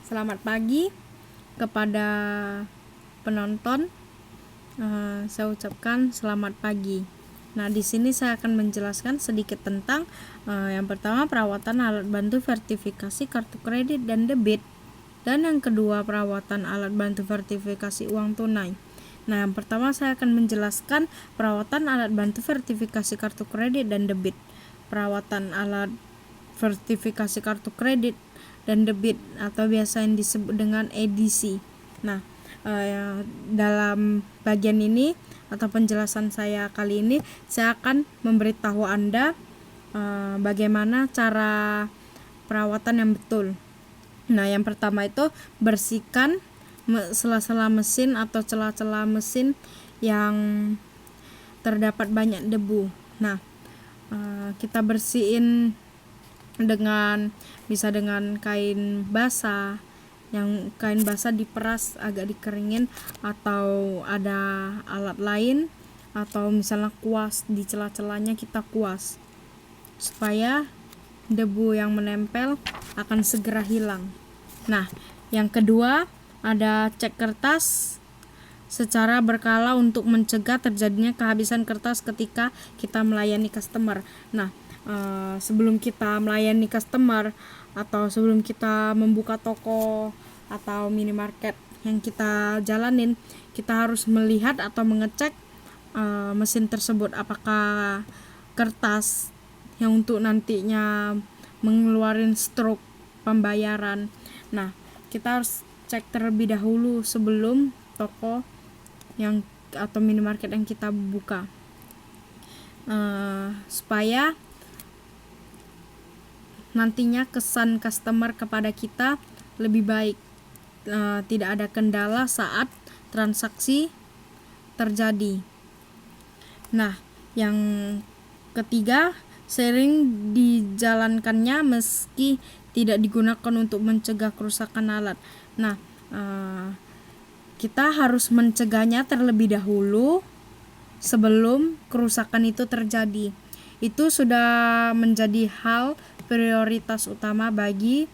Selamat pagi kepada penonton. Saya ucapkan selamat pagi. Nah, di sini saya akan menjelaskan sedikit tentang yang pertama perawatan alat bantu vertifikasi kartu kredit dan debit, dan yang kedua perawatan alat bantu vertifikasi uang tunai. Nah, yang pertama saya akan menjelaskan perawatan alat bantu vertifikasi kartu kredit dan debit. Perawatan alat vertifikasi kartu kredit dan debit atau biasa yang disebut dengan edisi. Nah, dalam bagian ini atau penjelasan saya kali ini, saya akan memberitahu Anda bagaimana cara perawatan yang betul. Nah, yang pertama itu bersihkan sela-sela mesin atau celah-celah mesin yang terdapat banyak debu. Nah, kita bersihin bisa dengan kain basah. Yang kain basah diperas agak dikeringin, atau ada alat lain, atau misalnya kuas, di celah-celahnya kita kuas supaya debu yang menempel akan segera hilang. Nah, yang kedua ada cek kertas secara berkala untuk mencegah terjadinya kehabisan kertas ketika kita melayani customer. Nah, sebelum kita melayani customer atau sebelum kita membuka toko atau minimarket yang kita jalanin, kita harus melihat atau mengecek mesin tersebut apakah kertas yang untuk nantinya mengeluarin struk pembayaran. Nah, kita harus cek terlebih dahulu sebelum toko yang atau minimarket yang kita buka, supaya nantinya kesan customer kepada kita lebih baik, tidak ada kendala saat transaksi terjadi. Nah, yang ketiga, sering dijalankannya meski tidak digunakan untuk mencegah kerusakan alat. Nah, kita harus mencegahnya terlebih dahulu sebelum kerusakan itu terjadi. Itu sudah menjadi hal prioritas utama bagi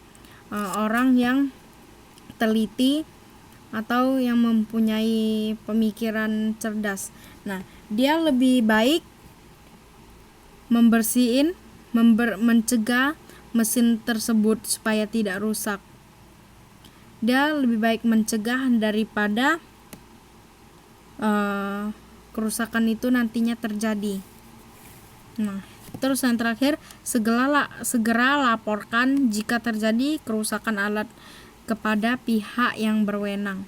orang yang teliti atau yang mempunyai pemikiran cerdas. Nah, dia lebih baik mencegah mesin tersebut supaya tidak rusak. Dia lebih baik mencegah daripada kerusakan itu nantinya terjadi. Nah, terus yang terakhir, segera laporkan jika terjadi kerusakan alat kepada pihak yang berwenang.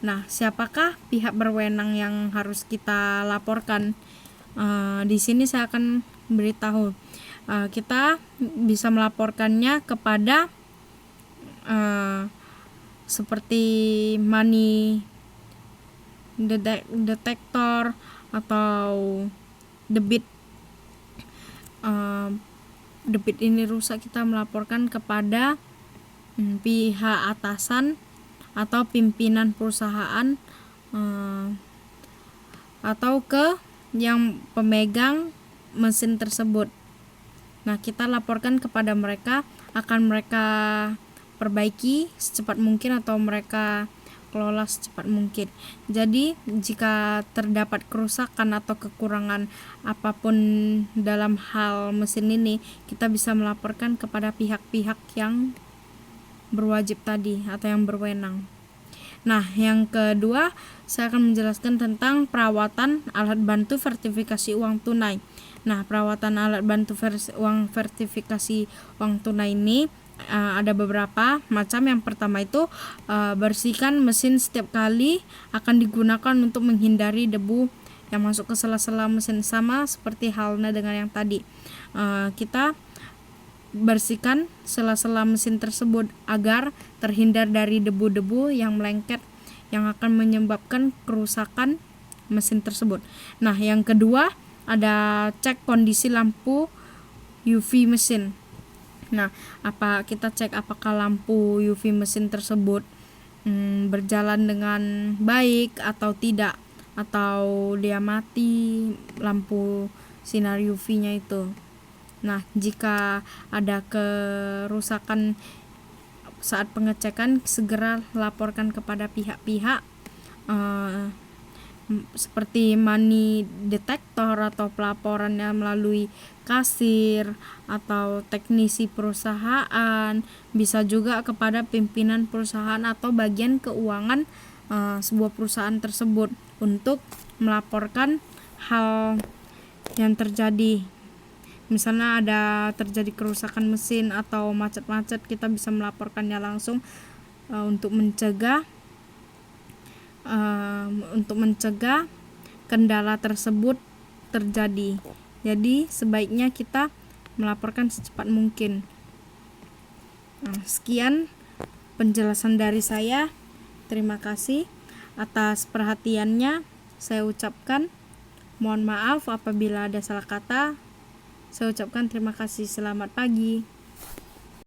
Nah, siapakah pihak berwenang yang harus kita laporkan? Di sini saya akan beritahu. Kita bisa melaporkannya kepada seperti money detector atau debit. Debit ini rusak, kita melaporkan kepada pihak atasan atau pimpinan perusahaan, atau ke yang pemegang mesin tersebut. Nah, kita laporkan kepada mereka, akan mereka perbaiki secepat mungkin atau mereka kelola secepat mungkin. Jadi, jika terdapat kerusakan atau kekurangan apapun dalam hal mesin ini, kita bisa melaporkan kepada pihak-pihak yang berwajib tadi atau yang berwenang. Nah, yang kedua, saya akan menjelaskan tentang perawatan alat bantu vertifikasi uang tunai. Nah, perawatan alat bantu vertifikasi uang tunai ini ada beberapa macam. Yang pertama itu bersihkan mesin setiap kali akan digunakan untuk menghindari debu yang masuk ke sela-sela mesin, sama seperti halnya dengan yang tadi. Kita bersihkan sela-sela mesin tersebut agar terhindar dari debu-debu yang melengket yang akan menyebabkan kerusakan mesin tersebut. Nah, yang kedua ada cek kondisi lampu UV mesin. Nah, kita cek apakah lampu UV mesin tersebut berjalan dengan baik atau tidak, atau dia mati lampu sinar UV-nya itu. Nah, jika ada kerusakan saat pengecekan segera laporkan kepada pihak-pihak seperti money detector atau pelaporannya melalui kasir atau teknisi perusahaan, bisa juga kepada pimpinan perusahaan atau bagian keuangan sebuah perusahaan tersebut untuk melaporkan hal yang terjadi. Misalnya ada terjadi kerusakan mesin atau macet-macet, kita bisa melaporkannya langsung untuk mencegah kendala tersebut terjadi. Jadi sebaiknya kita melaporkan secepat mungkin. Sekian penjelasan dari saya. Terima kasih atas perhatiannya. Saya ucapkan mohon maaf apabila ada salah kata. Saya ucapkan terima kasih. Selamat pagi.